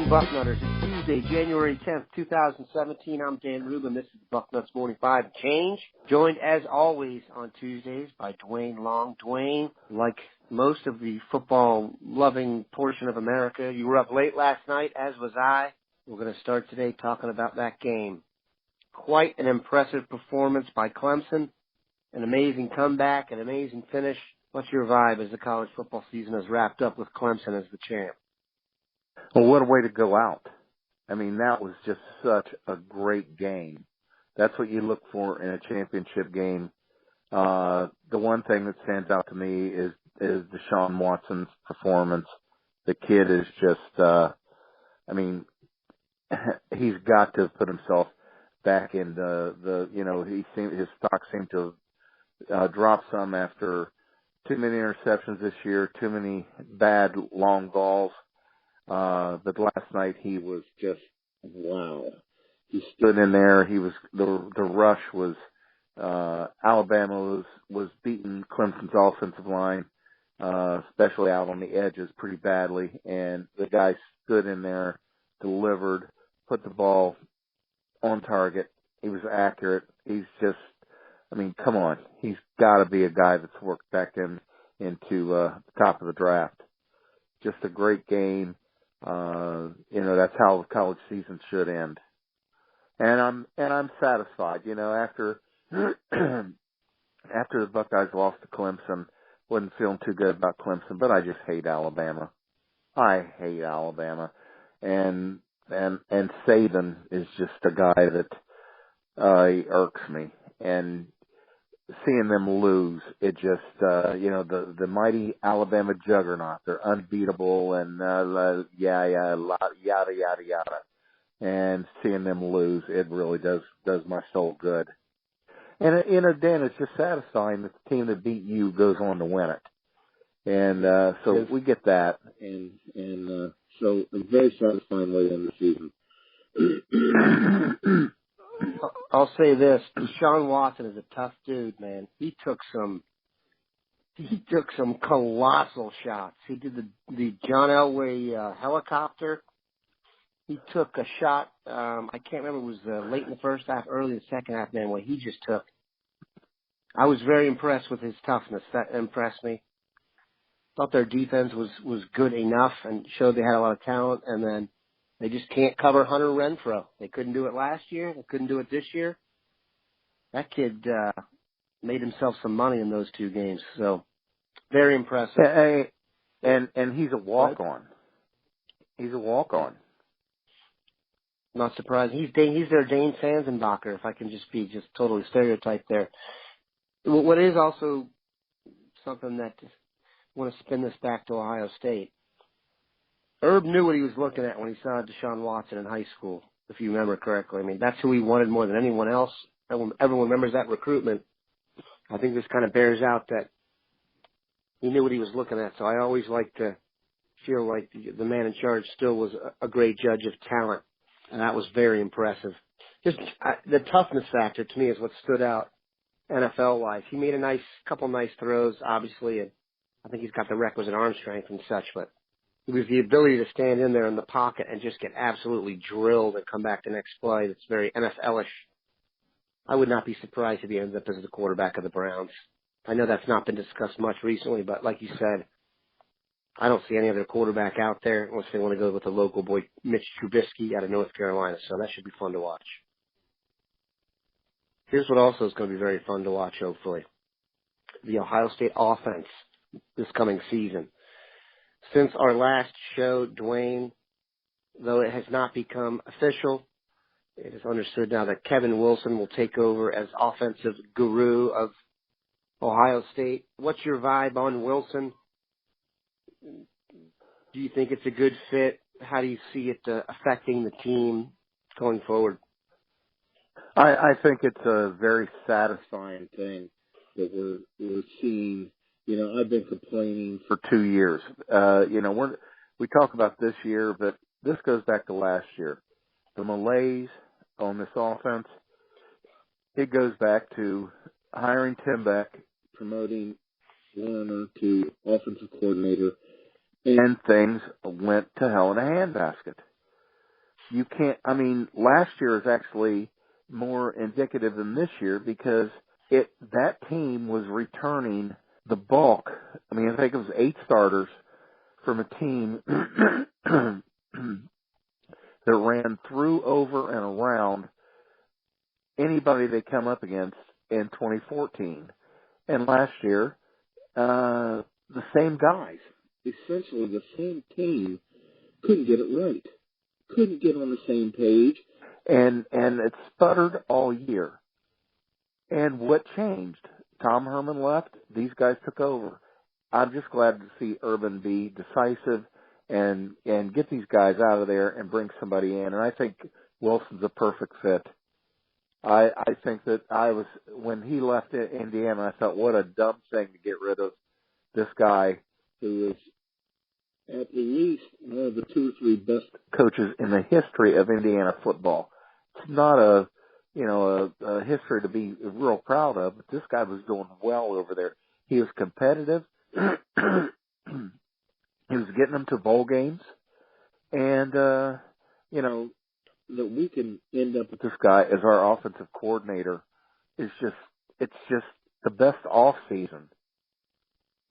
Bucknutters. It's Tuesday, January 10th, 2017. I'm Dan Rubin. This is Bucknuts Morning 5 Change. Joined, as always, on Tuesdays by Duane Long. Duane, like most of the football-loving portion of America, you were up late last night, as was I. We're going to start today talking about that game. Quite an impressive performance by Clemson. An amazing comeback, an amazing finish. What's your vibe as the college football season is wrapped up with Clemson as the champ? Well, what a way to go out. I mean, that was just such a great game. That's what you look for in a championship game. The one thing that stands out to me is Deshaun Watson's performance. The kid is just, he's got to put himself back in his stock seemed to drop some after too many interceptions this year, too many bad long balls. But last night he was just, wow. He stood in there. He was, the rush was, Alabama was beating Clemson's offensive line, especially out on the edges pretty badly. And the guy stood in there, delivered, put the ball on target. He was accurate. He's just, come on. He's got to be a guy that's worked back into the top of the draft. Just a great game. That's how the college season should end. And I'm satisfied. After after the Buckeyes lost to Clemson, wasn't feeling too good about Clemson, but I just hate Alabama. I hate Alabama. And Saban is just a guy that he irks me. And seeing them lose, it just, the mighty Alabama juggernaut, they're unbeatable and, yada, yada. And seeing them lose, it really does my soul good. And, Dan, it's just satisfying that the team that beat you goes on to win it. And, so we get that. And so a very satisfying way to end the season. I'll say this: Deshaun Watson is a tough dude, man. He took some colossal shots. He did the John Elway helicopter. He took a shot. I can't remember. It was late in the first half, early in the second half. Man, what he just took. I was very impressed with his toughness. That impressed me. Thought their defense was good enough and showed they had a lot of talent, and then they just can't cover Hunter Renfrow. They couldn't do it last year. They couldn't do it this year. That kid made himself some money in those two games. So, very impressive. And he's a walk-on. He's a walk-on. Not surprised. He's their Dane Sanzenbacher, if I can just be totally stereotyped there. What is also something that I want to spin this back to Ohio State. Herb knew what he was looking at when he saw Deshaun Watson in high school, if you remember correctly. That's who he wanted more than anyone else. Everyone remembers that recruitment. I think this kind of bears out that he knew what he was looking at. So I always like to feel like the man in charge still was a great judge of talent, and that was very impressive. Just the toughness factor to me is what stood out NFL-wise. He made a couple nice throws, obviously, and I think he's got the requisite arm strength and such, but it was the ability to stand in there in the pocket and just get absolutely drilled and come back the next play. That's very NFL-ish. I would not be surprised if he ends up as the quarterback of the Browns. I know that's not been discussed much recently, but like you said, I don't see any other quarterback out there unless they want to go with the local boy, Mitch Trubisky out of North Carolina. So that should be fun to watch. Here's what also is going to be very fun to watch, hopefully. The Ohio State offense this coming season. Since our last show, Duane, though it has not become official, it is understood now that Kevin Wilson will take over as offensive guru of Ohio State. What's your vibe on Wilson? Do you think it's a good fit? How do you see it affecting the team going forward? I think it's a very satisfying thing that we're seeing. I've been complaining for 2 years. We talk about this year, but this goes back to last year. The malaise on this offense, it goes back to hiring Tim Beck, promoting Warner to offensive coordinator, and things went to hell in a handbasket. you can't. I mean, last year is actually more indicative than this year because that team was returning the bulk. I mean, I think it was 8 starters from a team that ran through, over, and around anybody they come up against in 2014. And last year, the same guys, essentially the same team, couldn't get it right. Couldn't get on the same page, and it sputtered all year. And what changed? Tom Herman left. These guys took over. I'm just glad to see Urban be decisive and get these guys out of there and bring somebody in. And I think Wilson's a perfect fit. I think that when he left Indiana, I thought, what a dumb thing to get rid of this guy who is at least one of the 2 or 3 best coaches in the history of Indiana football. It's not a history to be real proud of, but this guy was doing well over there. He was competitive. He was getting them to bowl games. And, that we can end up with this guy as our offensive coordinator it's just the best off season.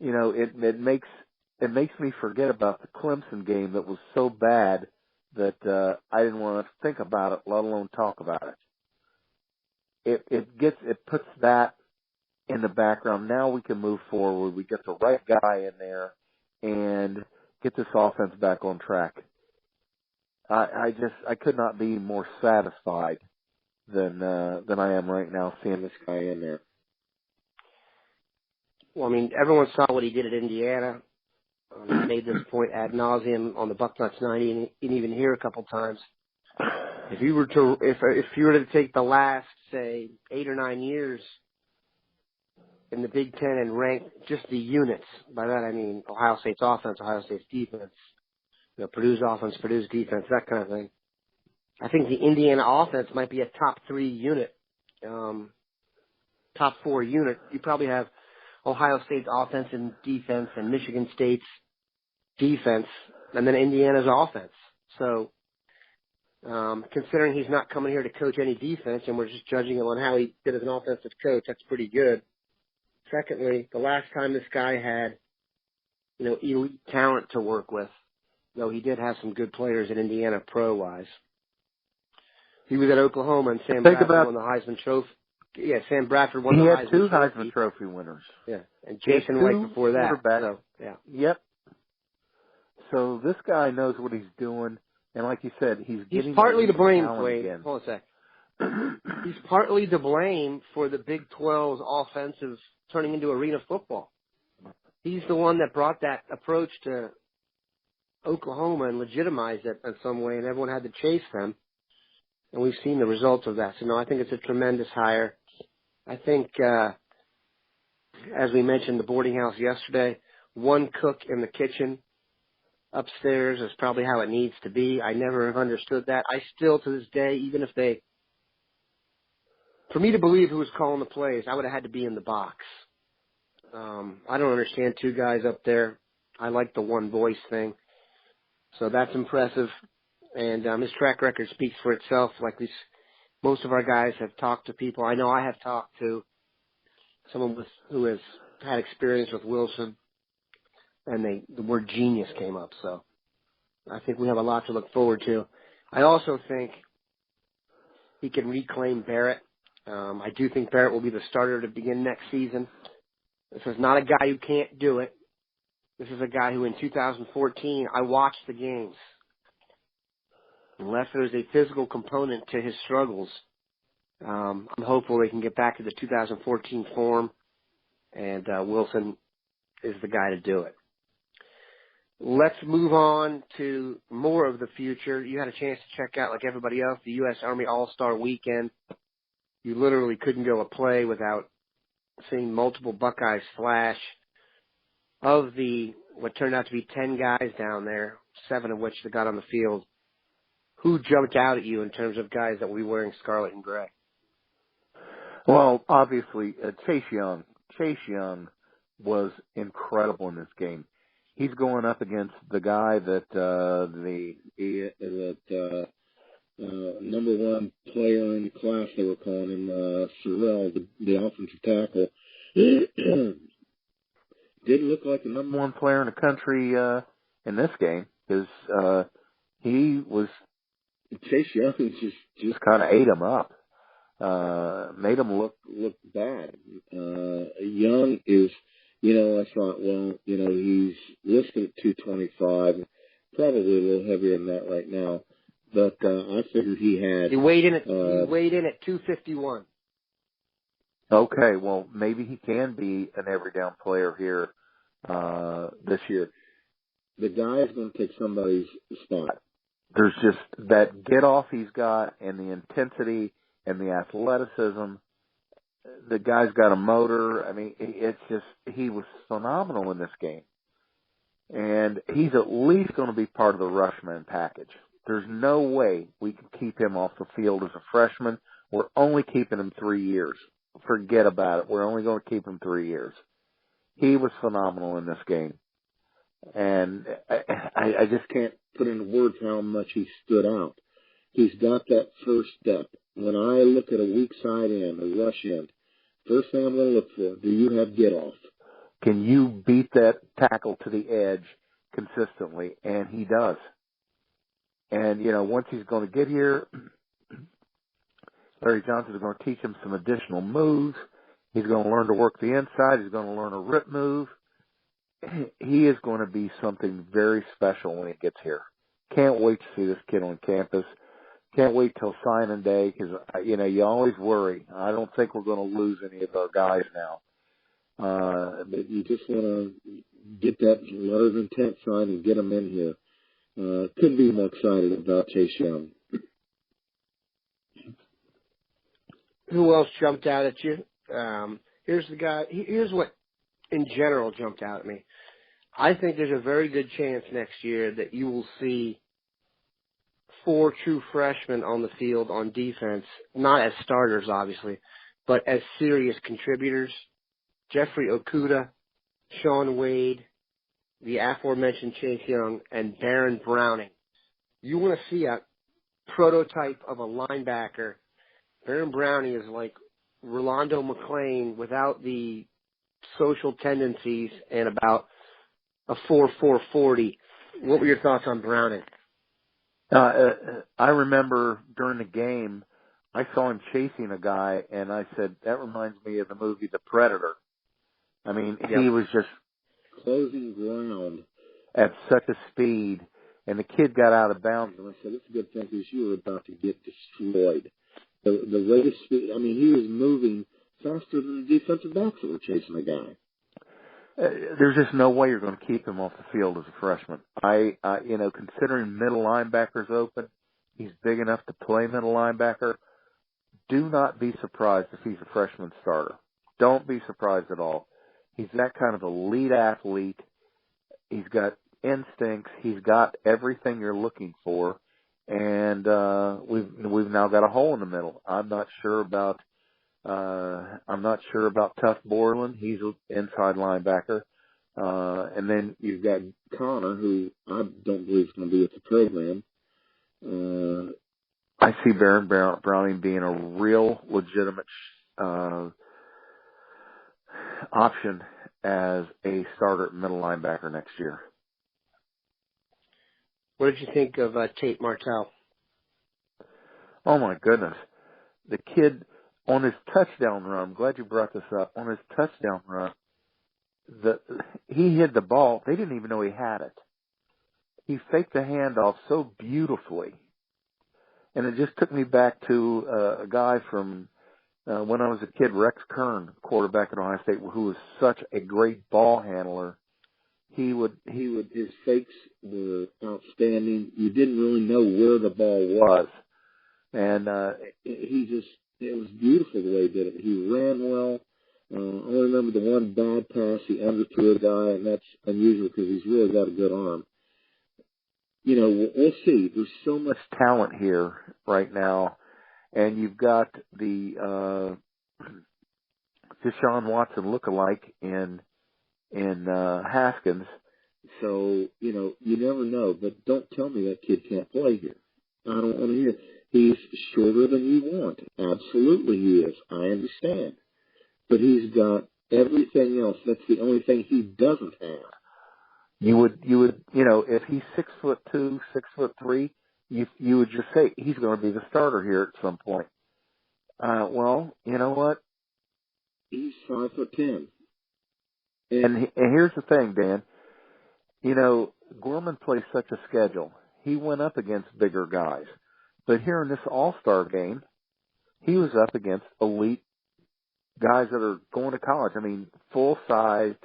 It makes me forget about the Clemson game that was so bad that I didn't want to think about it, let alone talk about it. It puts that in the background. Now we can move forward. We get the right guy in there and get this offense back on track. I could not be more satisfied than I am right now seeing this guy in there. Well, I mean, everyone saw what he did at Indiana. He made this point ad nauseum on the Bucknuts 90, and even here a couple times. If you were to take the last, say, 8 or 9 years in the Big Ten and rank just the units, by that I mean Ohio State's offense, Ohio State's defense, Purdue's offense, Purdue's defense, that kind of thing. I think the Indiana offense might be a top 3 unit, top 4 unit. You probably have Ohio State's offense and defense and Michigan State's defense, and then Indiana's offense. So, considering he's not coming here to coach any defense and we're just judging him on how he did as an offensive coach, that's pretty good. Secondly, the last time this guy had, elite talent to work with, though he did have some good players in Indiana pro-wise. He was at Oklahoma, and Sam Bradford won the Heisman Trophy. Yeah, Sam Bradford won the Heisman Trophy. He had 2 Heisman Trophy winners. Yeah, and Jason White before that. So, yeah. Yep. So this guy knows what he's doing, and like you said, he's partly to blame, Duane. Hold on a sec. He's partly to blame for the Big 12's offensive turning into arena football. He's the one that brought that approach to Oklahoma and legitimized it in some way, and everyone had to chase them. And we've seen the results of that. So, no, I think it's a tremendous hire. I think, as we mentioned, the boarding house yesterday, 1 cook in the kitchen upstairs is probably how it needs to be. I never have understood that. I still, to this day, even if for me to believe who was calling the plays, I would have had to be in the box. I don't understand 2 guys up there. I like the one voice thing. So that's impressive. And his track record speaks for itself. Like most of our guys have talked to people. I know I have talked to someone who has had experience with Wilson, and the word genius came up. So I think we have a lot to look forward to. I also think he can reclaim Barrett. I do think Barrett will be the starter to begin next season. This is not a guy who can't do it. This is a guy who in 2014, I watched the games. Unless there's a physical component to his struggles, I'm hopeful they can get back to the 2014 form, and Wilson is the guy to do it. Let's move on to more of the future. You had a chance to check out, like everybody else, the U.S. Army All-Star Weekend. You literally couldn't go a play without seeing multiple Buckeyes flash. Of what turned out to be 10 guys down there, 7 of which that got on the field, who jumped out at you in terms of guys that will be wearing scarlet and gray? Well, obviously, Chase Young. Chase Young was incredible in this game. He's going up against the guy that country in this game because Chase Young just kind of ate him up, made him look bad. Young is, I thought, well, he's listed at 225, probably a little heavier than that right now, but I figured he had. He weighed in at 251. Okay, well, maybe he can be an every down player here this year. The guy is going to take somebody's spot. There's just that get off he's got and the intensity and the athleticism. The guy's got a motor. I mean, he was phenomenal in this game. And he's at least going to be part of the Rushman package. There's no way we can keep him off the field as a freshman. We're only keeping him 3 years. Forget about it. We're only going to keep him 3 years. He was phenomenal in this game. And I just can't put into words how much he stood out. He's got that first step. When I look at a weak side end, a rush end, first thing I'm going to look for, do you have get off? Can you beat that tackle to the edge consistently? And he does. And, once he's going to get here, Larry Johnson is going to teach him some additional moves. He's going to learn to work the inside. He's going to learn a rip move. He is going to be something very special when he gets here. Can't wait to see this kid on campus. Can't wait till signing day because, you always worry. I don't think we're going to lose any of our guys now. But you just want to get that letter of intent signed and get them in here. Couldn't be more excited about Chase Young. Who else jumped out at you? Here's the guy. Here's what, in general, jumped out at me. I think there's a very good chance next year that you will see 4 true freshmen on the field on defense, not as starters, obviously, but as serious contributors. Jeffrey Okudah, Sean Wade, the aforementioned Chase Young, and Baron Browning. You want to see a prototype of a linebacker. Baron Browning is like Rolando McClain without the social tendencies and about a 4.40. What were your thoughts on Browning? I remember during the game, I saw him chasing a guy, and I said, that reminds me of the movie The Predator. I mean, Yep. He was just closing ground at such a speed, and the kid got out of bounds, and I said, it's a good thing because you were about to get destroyed. The rate of speed, he was moving faster than the defensive backs that were chasing the guy. There's just no way you're going to keep him off the field as a freshman. Considering middle linebackers open, he's big enough to play middle linebacker. Do not be surprised if he's a freshman starter. Don't be surprised at all. He's that kind of elite athlete. He's got instincts. He's got everything you're looking for. And we've now got a hole in the middle. I'm not sure about Tuff Borland. He's an inside linebacker. And then you've got Connor, who I don't believe is going to be with the program. I see Baron Browning being a real legitimate option as a starter at middle linebacker next year. What did you think of Tate Martell? Oh, my goodness. The kid, on his touchdown run, I'm glad you brought this up, on his touchdown run, he hit the ball. They didn't even know he had it. He faked the handoff so beautifully. And it just took me back to a guy from when I was a kid, Rex Kern, quarterback at Ohio State, who was such a great ball handler. His fakes were outstanding. You didn't really know where the ball was. And it was beautiful the way he did it. He ran well. I only remember the one bad pass he underthrew a guy, and that's unusual because he's really got a good arm. We'll see. There's so much talent here right now, and you've got the Deshaun Watson lookalike in Haskins. So, you never know, but don't tell me that kid can't play here. I don't want to hear. He's shorter than you want. Absolutely he is. I understand. But he's got everything else. That's the only thing he doesn't have. if he's 6'2", 6'3", you would just say he's going to be the starter here at some point. Well, you know what? He's 5'10". And here's the thing, Dan. Gorman plays such a schedule. He went up against bigger guys. But here in this All-Star game, he was up against elite guys that are going to college. I mean, full-sized,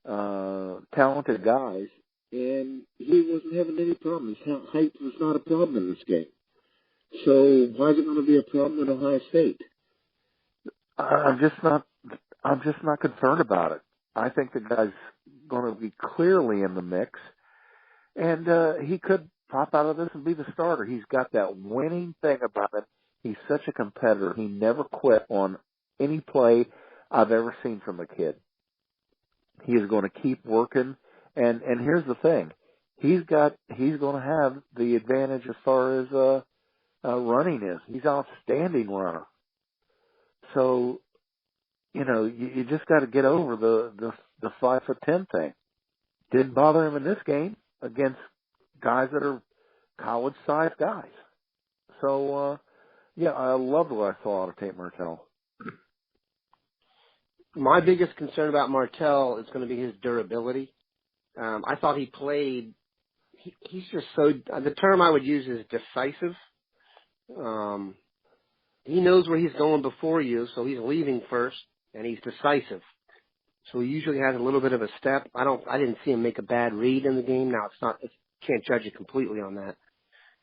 talented guys. And he wasn't having any problems. Height was not a problem in this game. So why is it going to be a problem in Ohio State? I'm just not concerned about it. I think the guy's going to be clearly in the mix, and he could pop out of this and be the starter. He's got that winning thing about him. He's such a competitor. He never quit on any play I've ever seen from a kid. He is going to keep working, and here's the thing: he's going to have the advantage as far as running is. He's an outstanding runner. So, you just got to get over the 5'10" thing. Didn't bother him in this game against guys that are college-sized guys. So, I loved what I saw out of Tate Martell. My biggest concern about Martell is going to be his durability. I thought he played. He's just so. The term I would use is decisive. He knows where he's going before you, so he's leaving first, and he's decisive. So he usually has a little bit of a step. I didn't see him make a bad read in the game. Now can't judge it completely on that.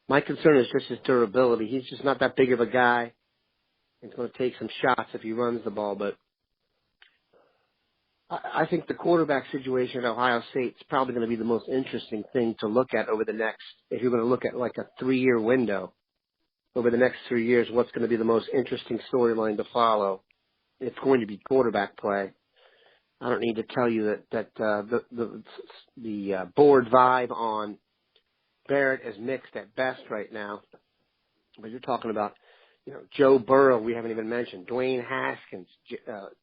My concern is just his durability. He's just not that big of a guy. He's going to take some shots if he runs the ball, but I think the quarterback situation at Ohio State is probably going to be the most interesting thing to look at over the next, if you're going to look at like a 3-year window. Over the next 3 years, what's going to be the most interesting storyline to follow? It's going to be quarterback play. I don't need to tell you that the board vibe on Barrett is mixed at best right now. But you're talking about, Joe Burrow, we haven't even mentioned, Dwayne Haskins,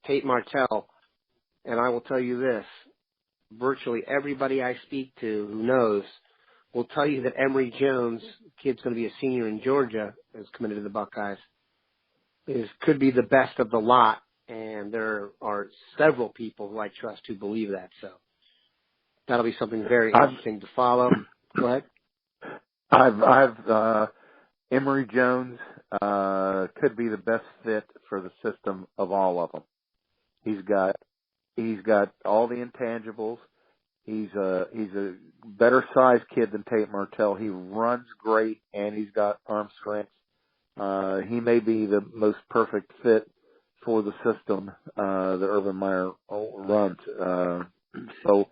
Tate Martell, and I will tell you this: virtually everybody I speak to who knows will tell you that Emory Jones, kid's going to be a senior in Georgia, is committed to the Buckeyes, could be the best of the lot, and there are several people who I trust who believe that. So that'll be something very interesting to follow. Go ahead. I've Emory Jones could be the best fit for the system of all of them. He's got all the intangibles. He's a better sized kid than Tate Martell. He runs great, and he's got arm strength. He may be the most perfect fit for the system that Urban Meyer runs. So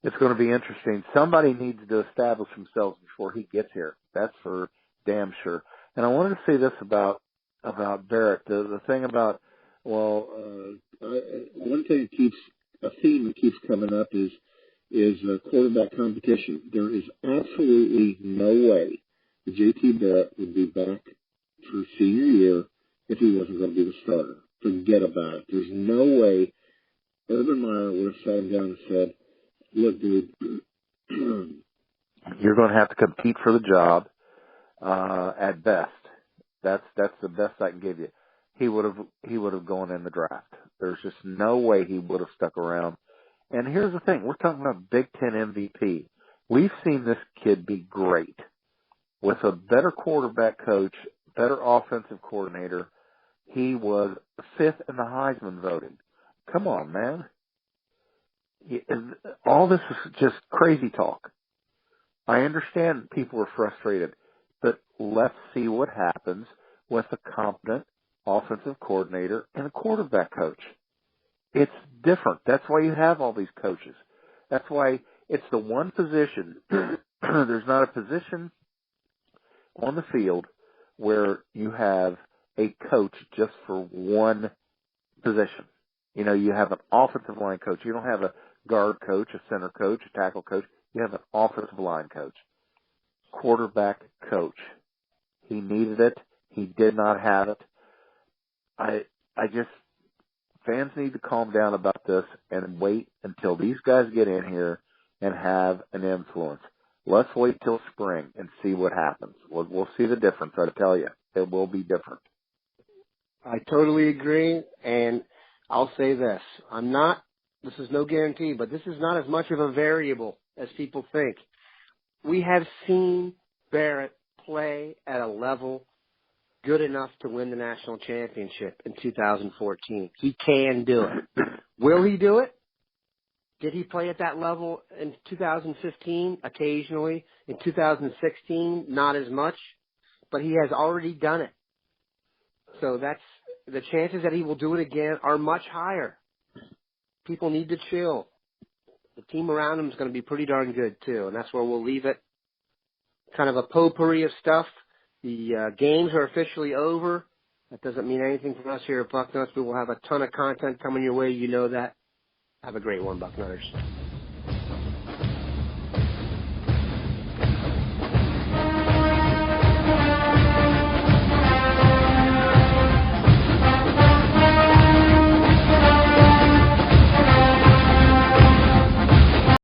it's going to be interesting. Somebody needs to establish themselves before he gets here. That's for damn sure. And I wanted to say this about Barrett. The thing about, one thing a theme that keeps coming up is quarterback competition. There is absolutely no way that J.T. Barrett would be back for senior year if he wasn't going to be the starter. Forget about it. There's no way Urban Meyer would have sat him down and said, look, dude, you're going to have to compete for the job at best. That's the best I can give you. He would have gone in the draft. There's just no way he would have stuck around. And here's the thing. We're talking about Big Ten MVP. We've seen this kid be great. With a better quarterback coach, better offensive coordinator, he was 5th in the Heisman voting. Come on, man. All this is just crazy talk. I understand people are frustrated, but let's see what happens with a competent offensive coordinator and a quarterback coach. It's different. That's why you have all these coaches. That's why it's the one position. There's not a position on the field where you have a coach just for one position. You have an offensive line coach. You don't have a guard coach, a center coach, a tackle coach. You have an offensive line coach. Quarterback coach. He needed it. He did not have it. Fans need to calm down about this and wait until these guys get in here and have an influence. Let's wait till spring and see what happens. We'll see the difference, I tell you. It will be different. I totally agree, and I'll say this. This is no guarantee, but this is not as much of a variable as people think. We have seen Barrett play at a level good enough to win the national championship in 2014. He can do it. Will he do it? Did he play at that level in 2015? Occasionally. In 2016, not as much. But he has already done it. So the chances that he will do it again are much higher. People need to chill. The team around him is going to be pretty darn good, too, and that's where we'll leave it. Kind of a potpourri of stuff. The games are officially over. That doesn't mean anything for us here at Bucknuts. We will have a ton of content coming your way. You know that. Have a great one, Bucknutters.